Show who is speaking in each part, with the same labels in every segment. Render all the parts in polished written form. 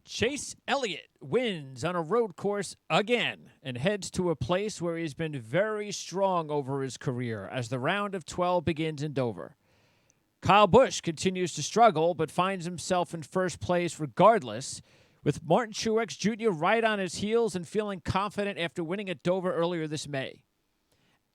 Speaker 1: Chase Elliott wins on a road course again and heads to a place where he's been very strong over his career as the round of 12 begins in Dover. Kyle Busch continues to struggle but finds himself in first place regardless, with Martin Truex Jr. right on his heels and feeling confident after winning at Dover earlier this May.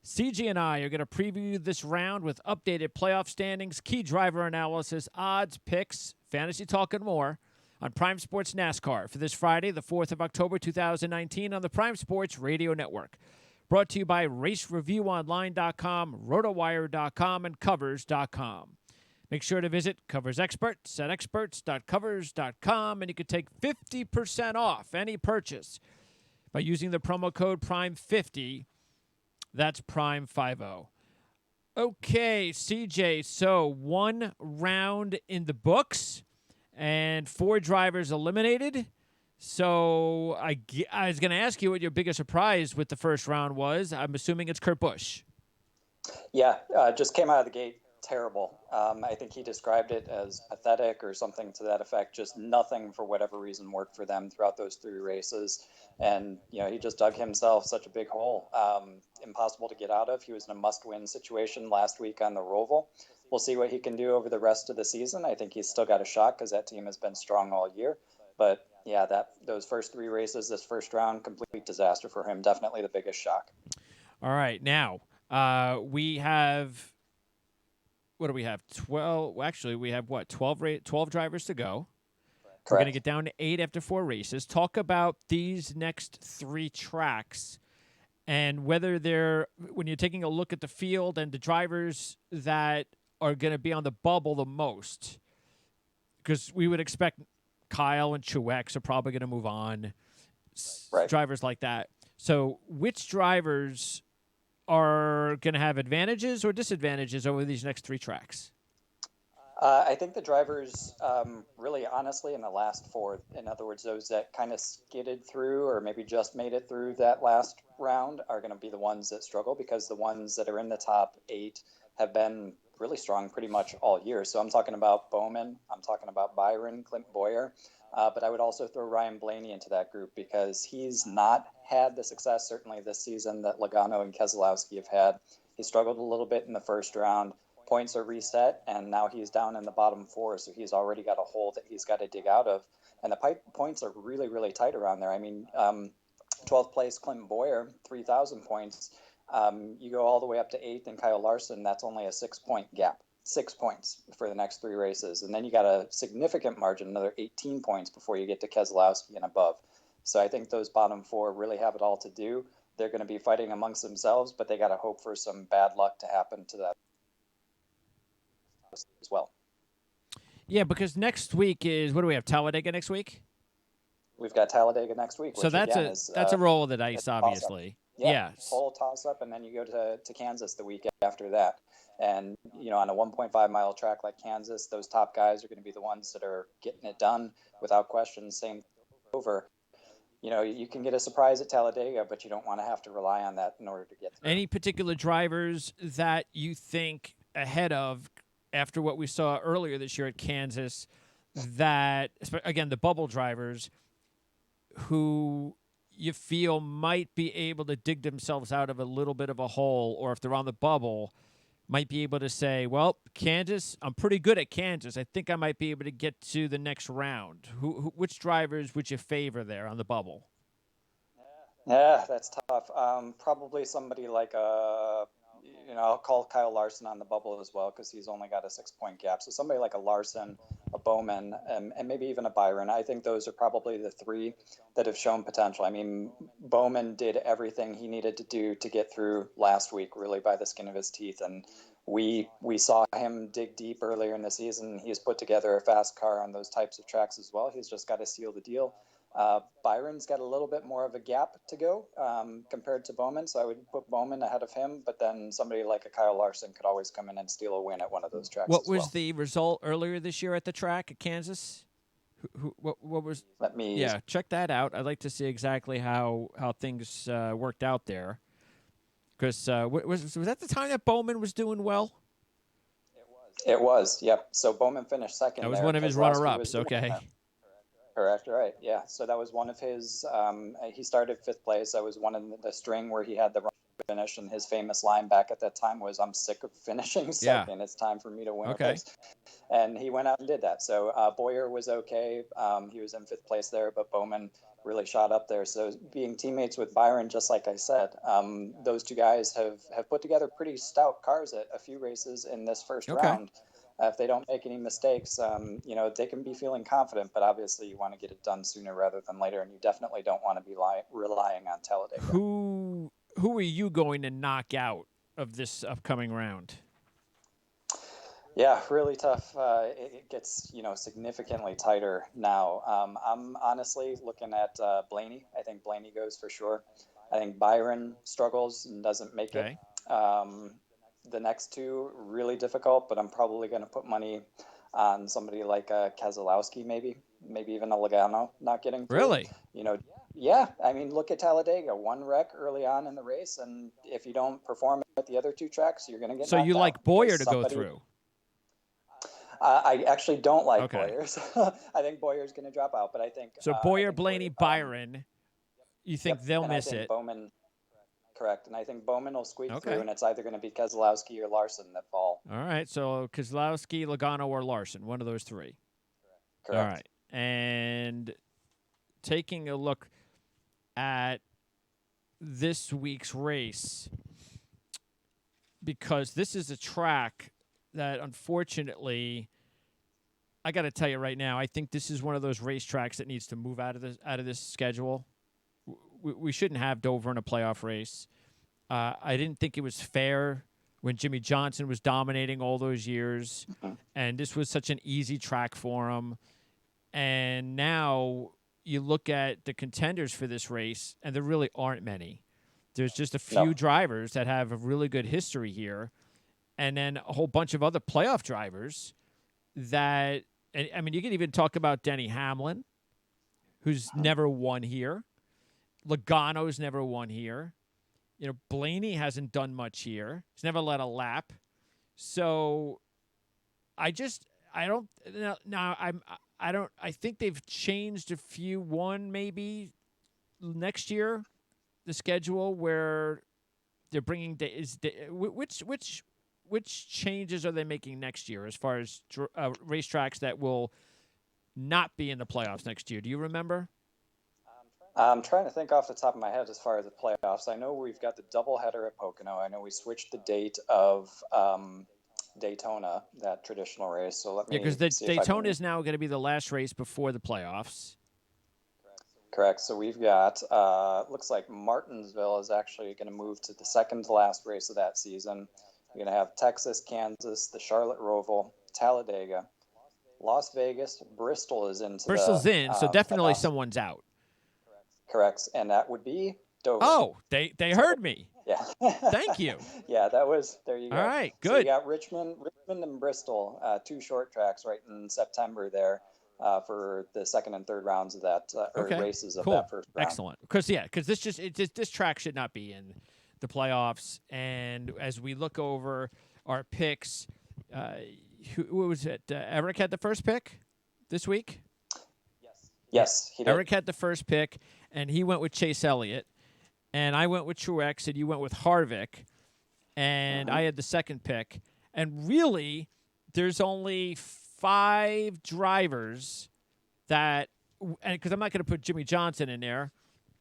Speaker 1: CG and I are going to preview this round with updated playoff standings, key driver analysis, odds, picks, fantasy talk, and more on Prime Sports NASCAR for this Friday, the 4th of October, 2019 on the Prime Sports Radio Network. Brought to you by RaceReviewOnline.com, RotoWire.com, and Covers.com. Make sure to visit Covers Experts at experts.covers.com, and you can take 50% off any purchase by using the promo code PRIME50. That's PRIME50. Okay, CJ, so one round in the books and 4 drivers eliminated. So I was going to ask you what your biggest surprise with the first round was. I'm assuming it's Kurt Busch.
Speaker 2: Yeah, just came out of the gate terrible. I think he described it as pathetic or something to that effect. Just nothing, for whatever reason, worked for them throughout those 3 races. And, he just dug himself such a big hole. Impossible to get out of. He was in a must-win situation last week on the Roval. We'll see what he can do over the rest of the season. I think he's still got a shot because that team has been strong all year. But, yeah, those first 3 races, this first round, complete disaster for him. Definitely the biggest shock.
Speaker 1: All right. Now, we have – what do we have? 12 – actually, we have, 12 drivers to go.
Speaker 2: Correct.
Speaker 1: We're going to get down to 8 after 4 races. Talk about these next 3 tracks and whether they're – when you're taking a look at the field and the drivers that are going to be on the bubble the most, because we would expect Kyle and Truex are probably going to move on,
Speaker 2: right.
Speaker 1: Drivers like that. So which drivers are going to have advantages or disadvantages over these next 3 tracks?
Speaker 2: I think the drivers, really honestly, in the last 4, in other words, those that kind of skidded through or maybe just made it through that last round are going to be the ones that struggle, because the ones that are in the top 8 have been really strong pretty much all year. So I'm talking about Bowman, I'm talking about Byron, Clint Boyer, but I would also throw Ryan Blaney into that group because he's not had the success, certainly this season, that Logano and Keselowski have had. He struggled a little bit in the first round. Points are reset, and now he's down in the bottom 4, so he's already got a hole that he's got to dig out of. And the points are really, really tight around there. I mean, 12th place Clinton Boyer, 3,000 points. You go all the way up to 8th, and Kyle Larson, that's only a 6-point gap. 6 points for the next 3 races. And then you got a significant margin, another 18 points before you get to Keselowski and above. So I think those bottom 4 really have it all to do. They're going to be fighting amongst themselves, but they got to hope for some bad luck to happen to that as well.
Speaker 1: Yeah, because next week is, what do we have, Talladega next week?
Speaker 2: We've got Talladega next week.
Speaker 1: So that's a roll of the dice, obviously.
Speaker 2: Yeah, whole toss-up, and then you go to Kansas the week after that. And, on a 1.5-mile track like Kansas, those top guys are going to be the ones that are getting it done without question. Same over. You can get a surprise at Talladega, but you don't want to have to rely on that in order to get through.
Speaker 1: Any particular drivers that you think ahead of, after what we saw earlier this year at Kansas, that, again, the bubble drivers who you feel might be able to dig themselves out of a little bit of a hole, or if they're on the bubble, might be able to say, well, Kansas, I'm pretty good at Kansas. I think I might be able to get to the next round. Which drivers would you favor there on the bubble?
Speaker 2: Yeah, that's tough. Probably somebody like I'll call Kyle Larson on the bubble as well, because he's only got a 6-point gap. So somebody like a Larson, a Bowman, and maybe even a Byron. I think those are probably the 3 that have shown potential. I mean, Bowman did everything he needed to do to get through last week, really by the skin of his teeth. And we saw him dig deep earlier in the season. He's put together a fast car on those types of tracks as well. He's just got to seal the deal. Byron's got a little bit more of a gap to go compared to Bowman, so I would put Bowman ahead of him, but then somebody like a Kyle Larson could always come in and steal a win at one of those tracks.
Speaker 1: What was the result earlier this year at the track at Kansas? What was? Check that out. I'd like to see exactly how things worked out there, because was that the time that Bowman was doing well?
Speaker 2: It was, yep. So Bowman finished second.
Speaker 1: That was one of his runner-ups. Okay.
Speaker 2: Correct, right? Yeah. So that was one of his. He started fifth place. That was one of the string where he had the finish, and his famous line back at that time was, "I'm sick of finishing
Speaker 1: Yeah.
Speaker 2: second. It's time for me to win a
Speaker 1: Okay.
Speaker 2: race." And he went out and did that. So Boyer was okay. He was in fifth place there, but Bowman really shot up there. So being teammates with Byron, just like I said, those two guys have put together pretty stout cars at a few races in this first
Speaker 1: Okay.
Speaker 2: round. If they don't make any mistakes, they can be feeling confident, but obviously you want to get it done sooner rather than later, and you definitely don't want to be relying on Talladega.
Speaker 1: Who are you going to knock out of this upcoming round?
Speaker 2: Yeah, really tough. It gets significantly tighter now. I'm honestly looking at Blaney. I think Blaney goes for sure. I think Byron struggles and doesn't make it.
Speaker 1: Okay.
Speaker 2: The next two really difficult, but I'm probably going to put money on somebody like Keselowski, maybe even a Logano not getting through.
Speaker 1: Really?
Speaker 2: Yeah. I mean, look at Talladega. One wreck early on in the race, and if you don't perform at the other two tracks, you're going to get
Speaker 1: So you
Speaker 2: knocked
Speaker 1: like
Speaker 2: out
Speaker 1: Boyer
Speaker 2: because
Speaker 1: to go
Speaker 2: somebody.
Speaker 1: through?
Speaker 2: I actually don't like
Speaker 1: Okay.
Speaker 2: Boyer. So I think Boyer's going to drop out, but I think
Speaker 1: So
Speaker 2: I
Speaker 1: Boyer,
Speaker 2: think
Speaker 1: Blaney, Byron, you think
Speaker 2: yep,
Speaker 1: they'll
Speaker 2: and I
Speaker 1: miss
Speaker 2: think
Speaker 1: it?
Speaker 2: Bowman. Correct, and I think Bowman will squeak through,
Speaker 1: Okay.
Speaker 2: and it's either going to be Keselowski or Larson that fall.
Speaker 1: All right. So Kozlowski, Logano, or Larson, one of those three. All
Speaker 2: Correct.
Speaker 1: right. And taking a look at this week's race, because this is a track that unfortunately, I got to tell you right now, I think this is one of those racetracks that needs to move out of this schedule. We shouldn't have Dover in a playoff race. I didn't think it was fair when Jimmy Johnson was dominating all those years, and this was such an easy track for him. And now you look at the contenders for this race, and there really aren't many. There's just a
Speaker 2: No.
Speaker 1: few drivers that have a really good history here, and then a whole bunch of other playoff drivers that, and, I mean, you can even talk about Denny Hamlin, who's never won here. Logano's never won here. Blaney hasn't done much here. He's never led a lap. So I don't now I think they've changed a few one maybe next year the schedule where they're bringing which changes are they making next year as far as racetracks that will not be in the playoffs next year? Do you remember?
Speaker 2: I'm trying to think off the top of my head as far as the playoffs. I know we've got the doubleheader at Pocono. I know we switched the date of Daytona, that traditional race. So let me
Speaker 1: Because the
Speaker 2: see if I
Speaker 1: Daytona
Speaker 2: can.
Speaker 1: is now going to be the last race before the playoffs.
Speaker 2: Correct. So we've got, looks like Martinsville is actually going to move to the second to last race of that season. You're going to have Texas, Kansas, the Charlotte Roval, Talladega, Las Vegas, Bristol is into
Speaker 1: Bristol's
Speaker 2: the
Speaker 1: in, so definitely
Speaker 2: playoffs.
Speaker 1: someone's out.
Speaker 2: Correct. And that would be Dover.
Speaker 1: Oh, they heard me.
Speaker 2: Yeah.
Speaker 1: Thank you.
Speaker 2: Yeah, that was, there you go.
Speaker 1: All right,
Speaker 2: So you
Speaker 1: good.
Speaker 2: got Richmond and Bristol, two short tracks right in September there for the second and third rounds of that, or
Speaker 1: Okay,
Speaker 2: races of
Speaker 1: cool.
Speaker 2: that first round.
Speaker 1: Excellent. Because this track should not be in the playoffs. And as we look over our picks, who was it? Eric had the first pick this week?
Speaker 2: Yes, he did.
Speaker 1: Eric had the first pick, and he went with Chase Elliott. And I went with Truex, and you went with Harvick. And I had the second pick. And really, there's only 5 drivers that, and because I'm not going to put Jimmy Johnson in there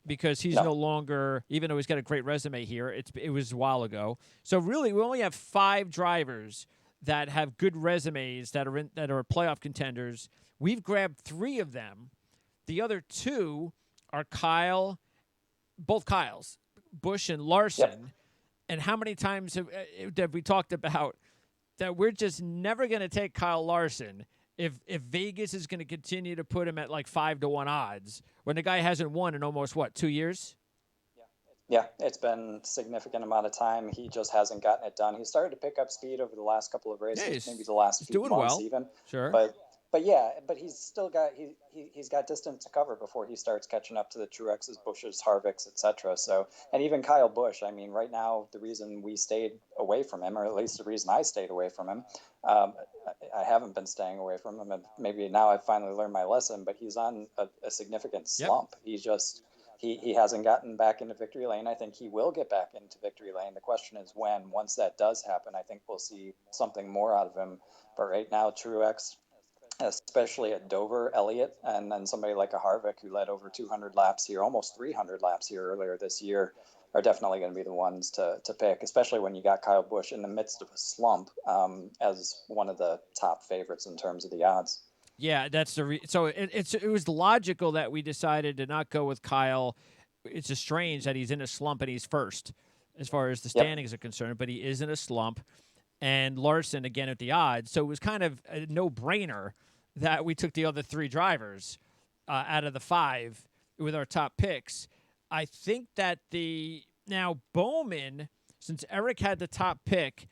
Speaker 1: because he's no longer, even though he's got a great resume here, it was a while ago. So really, we only have 5 drivers that have good resumes that are playoff contenders. We've grabbed 3 of them. The other 2 are both Kyles, Busch and Larson.
Speaker 2: Yep.
Speaker 1: And how many times have we talked about that we're just never going to take Kyle Larson if Vegas is going to continue to put him at like 5-1 odds when the guy hasn't won in almost, 2 years?
Speaker 2: Yeah, it's been a significant amount of time. He just hasn't gotten it done. He started to pick up speed over the last couple of races, maybe the last few months even.
Speaker 1: Sure.
Speaker 2: But he's still got he's got distance to cover before he starts catching up to the Truexes, Bushes, Harvicks, etc. So, and even Kyle Busch. I mean, right now the reason we stayed away from him, or at least the reason I stayed away from him, I haven't been staying away from him, and maybe now I've finally learned my lesson. But he's on a significant
Speaker 1: Yep.
Speaker 2: slump. He hasn't gotten back into victory lane. I think he will get back into victory lane. The question is when. Once that does happen, I think we'll see something more out of him. But right now, Truex, especially at Dover, Elliott, and then somebody like a Harvick who led over 200 laps here, almost 300 laps here earlier this year, are definitely going to be the ones to pick, especially when you got Kyle Busch in the midst of a slump as one of the top favorites in terms of the odds.
Speaker 1: Yeah, that's the so it was logical that we decided to not go with Kyle. It's just strange that he's in a slump and he's first as far as the
Speaker 2: Yep.
Speaker 1: standings are concerned, but he is in a slump. And Larson again at the odds, so it was kind of a no-brainer that we took the other three drivers out of the five with our top picks. I think that now Bowman, since Eric had the top pick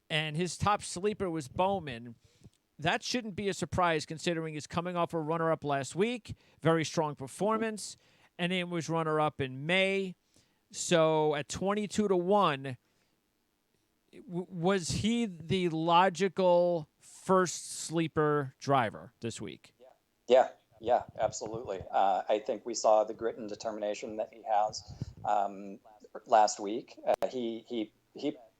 Speaker 1: and his top sleeper was Bowman, that shouldn't be a surprise considering he's coming off a runner-up last week, very strong performance, and then was runner-up in May. So at 22-1, was he the logical first sleeper driver this week?
Speaker 2: Yeah, yeah, absolutely. I think we saw the grit and determination that he has last week. He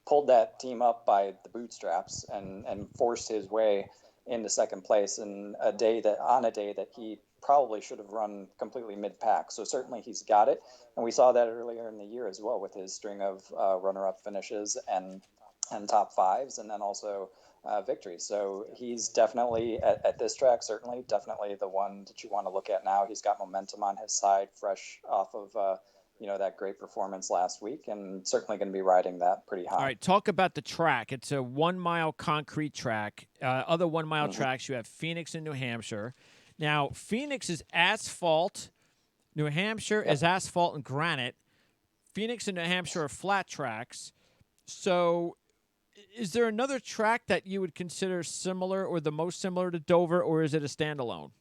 Speaker 2: pulled that team up by the bootstraps and forced his way into second place in a day that he probably should have run completely mid pack. So certainly he's got it, and we saw that earlier in the year as well with his string of runner up finishes and top fives, and then also victories. So he's definitely at this track, certainly definitely the one that you want to look at now. He's got momentum on his side, fresh off of that great performance last week, and certainly going to be riding that pretty high.
Speaker 1: All right, talk about the track. It's a 1 mile concrete track. Other 1 mile tracks, you have Phoenix and New Hampshire. Now, Phoenix is asphalt. New Hampshire is asphalt and granite. Phoenix and New Hampshire are flat tracks. So is there another track that you would consider similar or the most similar to Dover, or is it a standalone?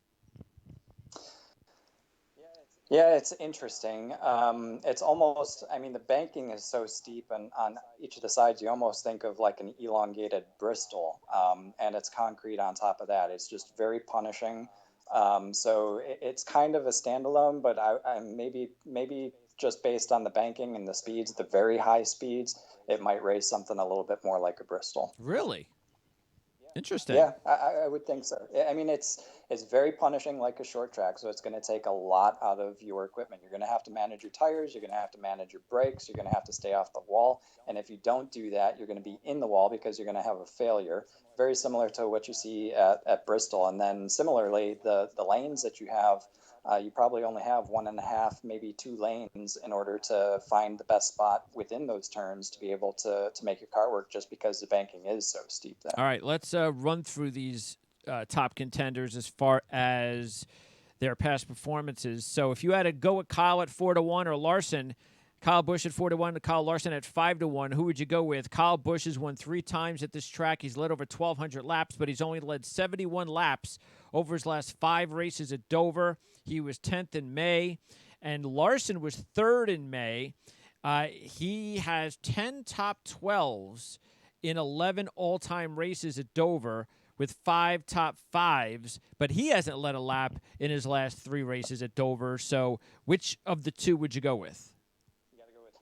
Speaker 2: Yeah, it's interesting. It's almost, I mean, the banking is so steep, and on each of the sides, you almost think of like an elongated Bristol, and it's concrete on top of that. It's just very punishing. So it's kind of a standalone, but I maybe just based on the banking and the speeds, the very high speeds, it might race something a little bit more like a Bristol.
Speaker 1: Really? Interesting.
Speaker 2: Yeah, I would think so. I mean, it's very punishing like a short track, so it's going to take a lot out of your equipment. You're going to have to manage your tires, you're going to have to manage your brakes, you're going to have to stay off the wall, and if you don't do that, you're going to be in the wall because you're going to have a failure. Very similar to what you see at Bristol, and then similarly, the lanes that you have. You probably only have 1.5, maybe 2 lanes in order to find the best spot within those turns to be able to make your car work, just because the banking is so steep there.
Speaker 1: All right, let's run through these top contenders as far as their past performances. So if you had to go with Kyle at 4-1 or Larson, Kyle Busch at 4-1 to Kyle Larson at 5-1, who would you go with? Kyle Busch has won 3 times at this track. He's led over 1,200 laps, but he's only led 71 laps over his last 5 races at Dover. He was 10th in May, and Larson was 3rd in May. He has 10 top 12s in 11 all-time races at Dover with 5 top 5s, but he hasn't led a lap in his last 3 races at Dover. So which of the two would you go with?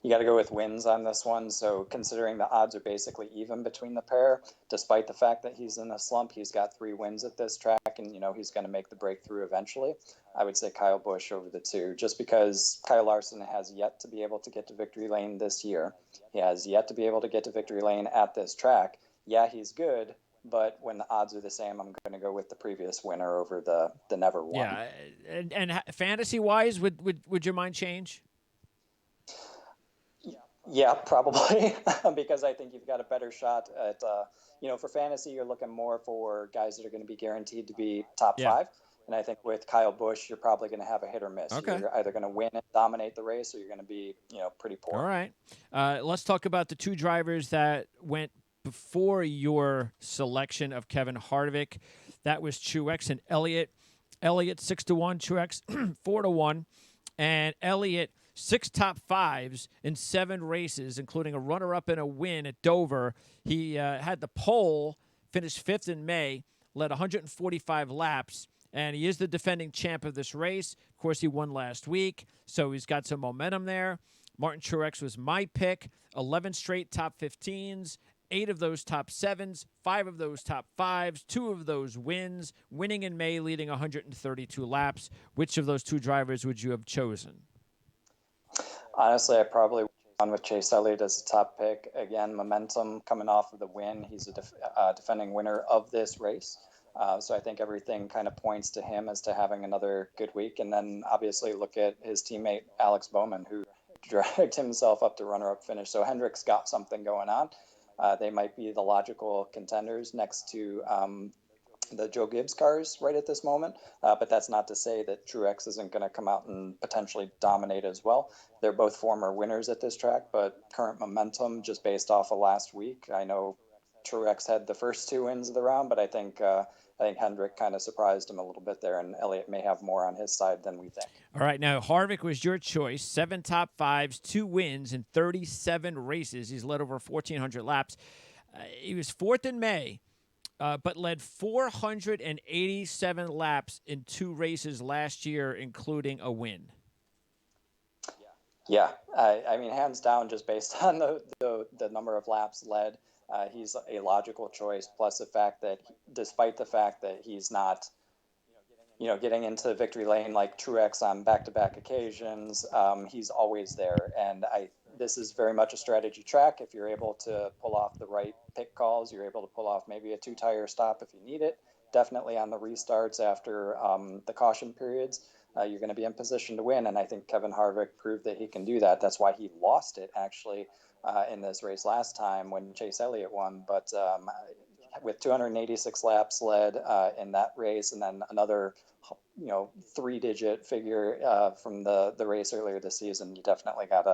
Speaker 2: You got to go with wins on this one. So considering the odds are basically even between the pair, despite the fact that he's in a slump, he's got 3 wins at this track, and he's going to make the breakthrough eventually. I would say Kyle Busch over the 2, just because Kyle Larson has yet to be able to get to victory lane this year. He has yet to be able to get to victory lane at this track. Yeah, he's good, but when the odds are the same, I'm going to go with the previous winner over the never won.
Speaker 1: Yeah, and fantasy-wise, would your mind change?
Speaker 2: Yeah, probably, because I think you've got a better shot at, for fantasy, you're looking more for guys that are going to be guaranteed to be top 5. And I think with Kyle Busch, you're probably going to have a hit or miss.
Speaker 1: Okay.
Speaker 2: You're either going to win and dominate the race, or you're going to be, pretty poor.
Speaker 1: All right. Let's talk about the 2 drivers that went before your selection of Kevin Harvick. That was Truex and Elliott. Elliott 6-1, Truex 4-1, and Elliott 6 top 5s in 7 races, including a runner-up and a win at Dover. He had the pole finished 5th in May, led 145 laps, and he is the defending champ of this race. Of course, he won last week, so he's got some momentum there. Martin Truex was my pick. 11 straight top 15s, 8 of those top 7s, 5 of those top 5s, 2 of those wins, winning in May, leading 132 laps. Which of those 2 drivers would you have chosen?
Speaker 2: Honestly, I probably gone with Chase Elliott as a top pick. Again, momentum coming off of the win. He's a defending winner of this race. So I think everything kind of points to him as to having another good week. And then obviously look at his teammate, Alex Bowman, who dragged himself up to runner-up finish. So Hendrick's got something going on. They might be the logical contenders next to the Joe Gibbs cars right at this moment. But that's not to say that Truex isn't going to come out and potentially dominate as well. They're both former winners at this track, but current momentum just based off of last week. I know Truex had the first 2 wins of the round, but I think Hendrick kind of surprised him a little bit there, and Elliott may have more on his side than we think.
Speaker 1: All right, now Harvick was your choice. 7 top 5s, 2 wins in 37 races. He's led over 1,400 laps. He was 4th in May, but led 487 laps in 2 races last year, including a win.
Speaker 2: Yeah, I mean, hands down, just based on the number of laps led, he's a logical choice. Plus the fact that, despite the fact that he's not, getting into victory lane like Truex on back-to-back occasions, he's always there. And this is very much a strategy track. If you're able to pull off the right pit calls, you're able to pull off maybe a 2-tire stop if you need it. Definitely on the restarts after the caution periods. You're going to be in position to win, and I think Kevin Harvick proved that he can do that. That's why he lost it, actually, in this race last time when Chase Elliott won. But with 286 laps led in that race, and then another, 3-digit figure from the race earlier this season, you definitely got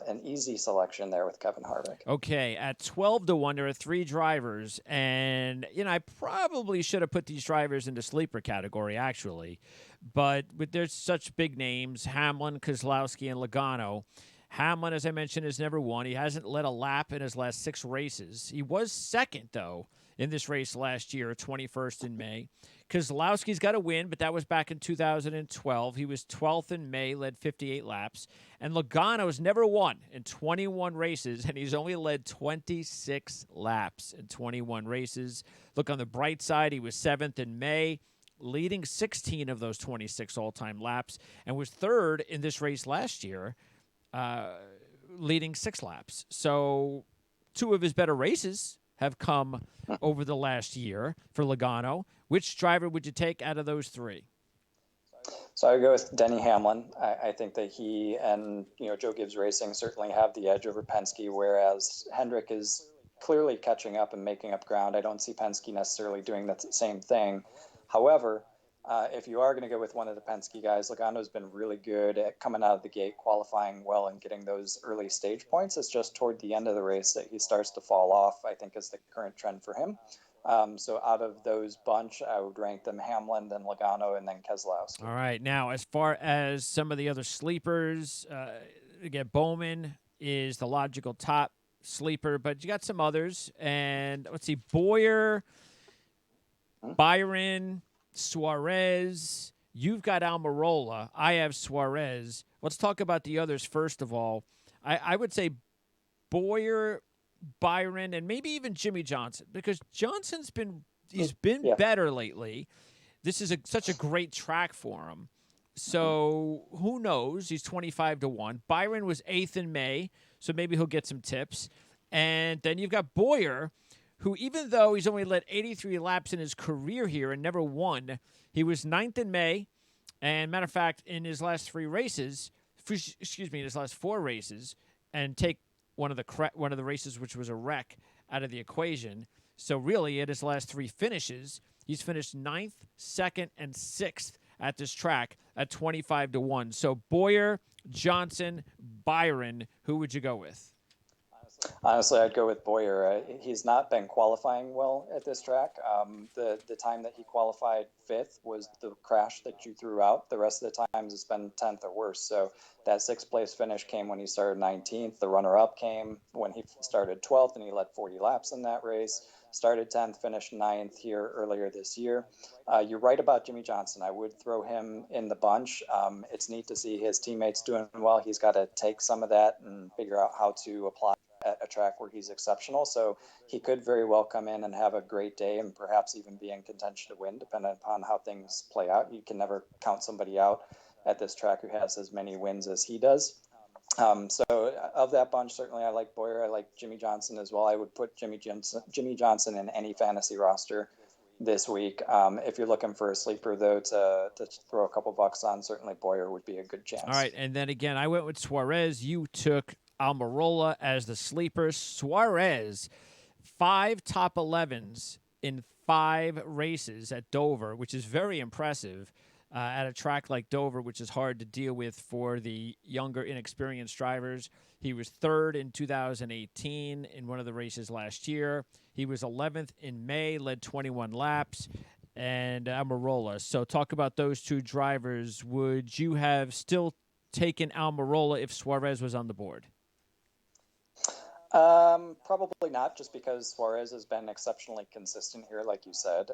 Speaker 2: an easy selection there with Kevin Harvick.
Speaker 1: Okay, at 12-1, there are 3 drivers, and I probably should have put these drivers into sleeper category actually, but there's such big names: Hamlin, Keselowski, and Logano. Hamlin, as I mentioned, has never won. He hasn't led a lap in his last 6 races. He was second though in this race last year, 21st in May. Keselowski's got a win, but that was back in 2012. He was 12th in May, led 58 laps. And Logano's never won in 21 races, and he's only led 26 laps in 21 races. Look, on the bright side, he was 7th in May, leading 16 of those 26 all-time laps, and was 3rd in this race last year, leading 6 laps. So 2 of his better races have come over the last year for Logano. Which driver would you take out of those 3?
Speaker 2: So I would go with Denny Hamlin. I think that he and Joe Gibbs Racing certainly have the edge over Penske, whereas Hendrick is clearly catching up and making up ground. I don't see Penske necessarily doing the same thing. However, if you are going to go with one of the Penske guys, Logano's been really good at coming out of the gate, qualifying well, and getting those early stage points. It's just toward the end of the race that he starts to fall off, I think, is the current trend for him. So out of those bunch, I would rank them Hamlin, then Logano, and then Keselowski.
Speaker 1: All right. Now, as far as some of the other sleepers, again, Bowman is the logical top sleeper, but you got some others. And let's see, Boyer, Byron, Suarez. You've got Almirola. I have Suarez. Let's talk about the others first of all. I would say Boyer, Byron, and maybe even Jimmy Johnson, because Johnson's been better lately. This is such a great track for him. So who knows? He's 25-1. Byron was 8th in May, so maybe he'll get some tips. And then you've got Boyer, who, even though he's only led 83 laps in his career here and never won, he was 9th in May. And matter of fact, in his last 3 races, in his last 4 races, and take one of the races which was a wreck out of the equation. So really, at his last 3 finishes, he's finished 9th, 2nd, and 6th at this track at 25-1. So Boyer, Johnson, Byron, who would you go with?
Speaker 2: Honestly, I'd go with Boyer. He's not been qualifying well at this track. The time that he qualified 5th was the crash that you threw out. The rest of the times it's been 10th or worse. So that 6th place finish came when he started 19th. The runner-up came when he started 12th, and he led 40 laps in that race. started 10th, finished 9th here earlier this year. You're right about Jimmy Johnson. I would throw him in the bunch. It's neat to see his teammates doing well. He's got to take some of that and figure out how to apply at a track where he's exceptional. So he could very well come in and have a great day and perhaps even be in contention to win, depending upon how things play out. You can never count somebody out at this track who has as many wins as he does. So of that bunch, certainly I like Boyer. I like Jimmy Johnson as well. I would put Jimmy Johnson in any fantasy roster this week. If you're looking for a sleeper, though, to throw a couple bucks on, certainly Boyer would be a good chance.
Speaker 1: All right, and then again, I went with Suarez. You took Almirola as the sleeper. Suarez, 5 top 11s in 5 races at Dover, which is very impressive. At a track like Dover, which is hard to deal with for the younger, inexperienced drivers. He was 3rd in 2018 in one of the races last year. He was 11th in May, led 21 laps, and Almirola. So talk about those two drivers. Would you have still taken Almirola if Suarez was on the board?
Speaker 2: Probably not, just because Suarez has been exceptionally consistent here, like you said.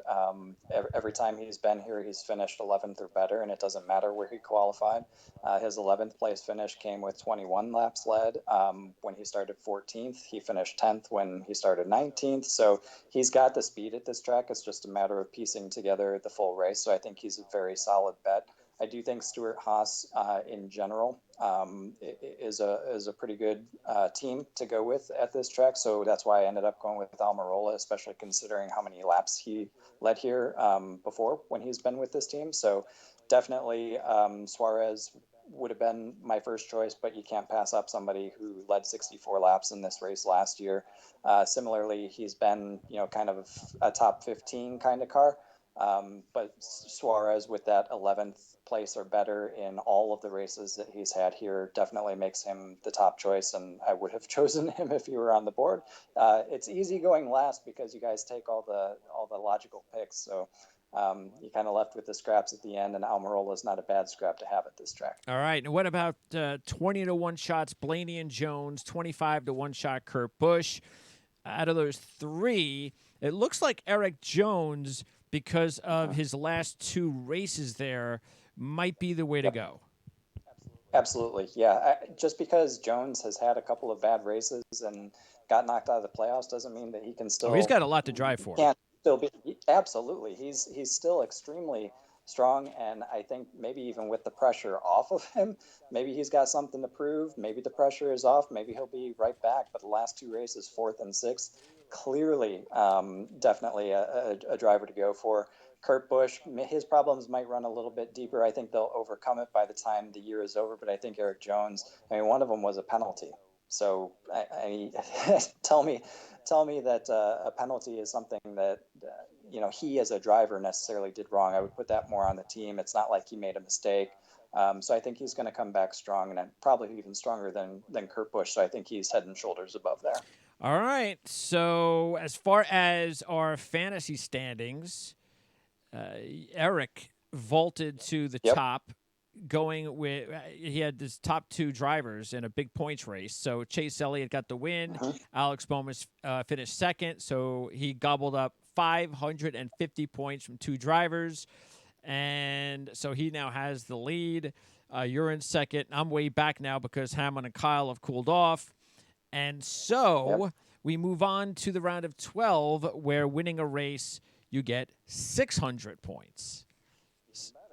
Speaker 2: Every time he's been here, he's finished 11th or better, and it doesn't matter where he qualified. His 11th place finish came with 21 laps led. When he started 14th, he finished 10th when he started 19th. So he's got the speed at this track. It's just a matter of piecing together the full race. So I think he's a very solid bet. I do think Stewart-Haas in general is a pretty good team to go with at this track. So that's why I ended up going with Almirola, especially considering how many laps he led here before when he's been with this team. So definitely Suarez would have been my first choice, but you can't pass up somebody who led 64 laps in this race last year. Similarly, he's been, kind of a top 15 kind of car. But Suarez with that 11th place or better in all of the races that he's had here definitely makes him the top choice, and I would have chosen him if he were on the board. It's easy going last because you guys take all the logical picks, so you kind of left with the scraps at the end, and Almirola is not a bad scrap to have at this track.
Speaker 1: All right, and what about 20 to 1 shots Blaney and Jones, 25 to 1 shot Kurt Busch? Out of those 3, it looks like Eric Jones, because of his last 2 races there, might be the way to go.
Speaker 2: Absolutely, yeah. Just because Jones has had a couple of bad races and got knocked out of the playoffs doesn't mean that he can still.
Speaker 1: Oh, he's got a lot to drive for.
Speaker 2: Can't still be absolutely. He's still extremely strong, and I think maybe even with the pressure off of him, maybe he's got something to prove. Maybe the pressure is off. Maybe he'll be right back. But the last 2 races, 4th and 6th, clearly, definitely a driver to go for. Kurt Busch, his problems might run a little bit deeper. I think they'll overcome it by the time the year is over. But I think Eric Jones, one of them was a penalty. So tell me that a penalty is something that he as a driver necessarily did wrong. I would put that more on the team. It's not like he made a mistake. So I think he's going to come back strong, and probably even stronger than Kurt Busch. So I think he's head and shoulders above there.
Speaker 1: All right. So as far as our fantasy standings, Eric vaulted to the top, going with he had his top 2 drivers in a big points race. So Chase Elliott got the win. Alex Bowman finished 2nd, so he gobbled up 550 points from 2 drivers, and so he now has the lead. You're in 2nd. I'm way back now because Hammond and Kyle have cooled off, and so we move on to the round of 12, where winning a race, you get 600 points.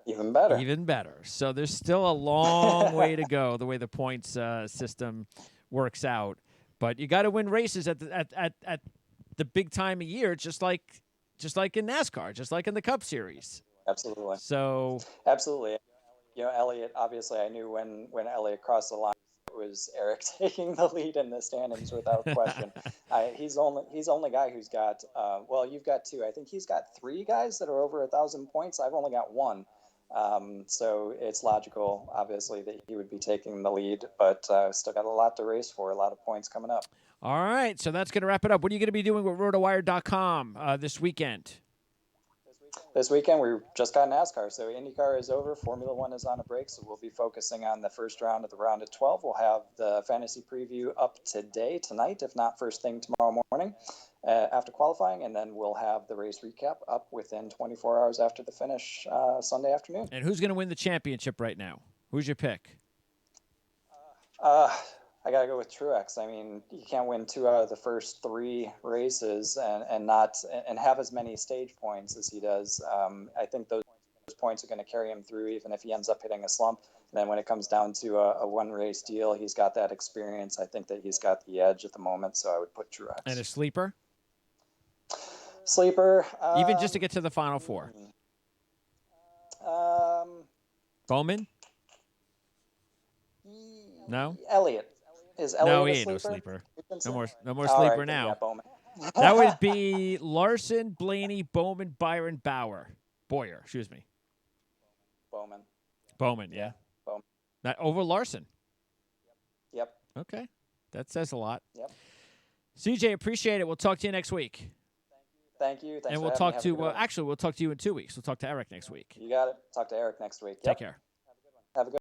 Speaker 2: Even better.
Speaker 1: Even better. So there's still a long way to go, the way the points system works out. But you got to win races at the big time of year, just like in NASCAR, just like in the Cup Series.
Speaker 2: Absolutely.
Speaker 1: So
Speaker 2: absolutely. Elliott, obviously I knew when Elliott crossed the line, it was Eric taking the lead in the standings without question. He's the only guy who's got, you've got 2. I think he's got 3 guys that are over 1,000 points. I've only got 1. So it's logical, obviously, that he would be taking the lead, but still got a lot to race for, a lot of points coming up.
Speaker 1: All right, so that's going to wrap it up. What are you going to be doing with RotoWire.com this weekend?
Speaker 2: This weekend, we just got NASCAR, so IndyCar is over. Formula One is on a break, so we'll be focusing on the first round of the round of 12. We'll have the fantasy preview up tonight, if not first thing tomorrow morning. morning after qualifying, and then we'll have the race recap up within 24 hours after the finish Sunday afternoon.
Speaker 1: And who's going to win the championship right now? Who's your pick?
Speaker 2: I got to go with Truex. I mean, you can't win 2 out of the first 3 races and have as many stage points as he does. I think those points are going to carry him through, even if he ends up hitting a slump. And then when it comes down to a one-race deal, he's got that experience. I think that he's got the edge at the moment, so I would put Truex.
Speaker 1: And a sleeper?
Speaker 2: Sleeper.
Speaker 1: Even just to get to the Final Four. Bowman? No?
Speaker 2: Elliott. Is Elliott
Speaker 1: no, he
Speaker 2: a
Speaker 1: ain't
Speaker 2: sleeper?
Speaker 1: no sleeper. No more
Speaker 2: All
Speaker 1: sleeper
Speaker 2: right,
Speaker 1: now.
Speaker 2: Yeah, Bowman.
Speaker 1: That would be Larson, Blaney, Bowman, Byron, Boyer, excuse me. Bowman, yeah.
Speaker 2: Bowman.
Speaker 1: Not over Larson.
Speaker 2: Yep.
Speaker 1: Okay. That says a lot.
Speaker 2: Yep.
Speaker 1: CJ, appreciate it. We'll talk to you next week.
Speaker 2: Thank you. Thanks
Speaker 1: and
Speaker 2: for
Speaker 1: we'll
Speaker 2: having
Speaker 1: talk
Speaker 2: me. Have a
Speaker 1: to
Speaker 2: good one.
Speaker 1: actually we'll talk to you in 2 weeks. We'll talk to Eric next week.
Speaker 2: You got it. Talk to Eric next week.
Speaker 1: Take care.
Speaker 2: Have a good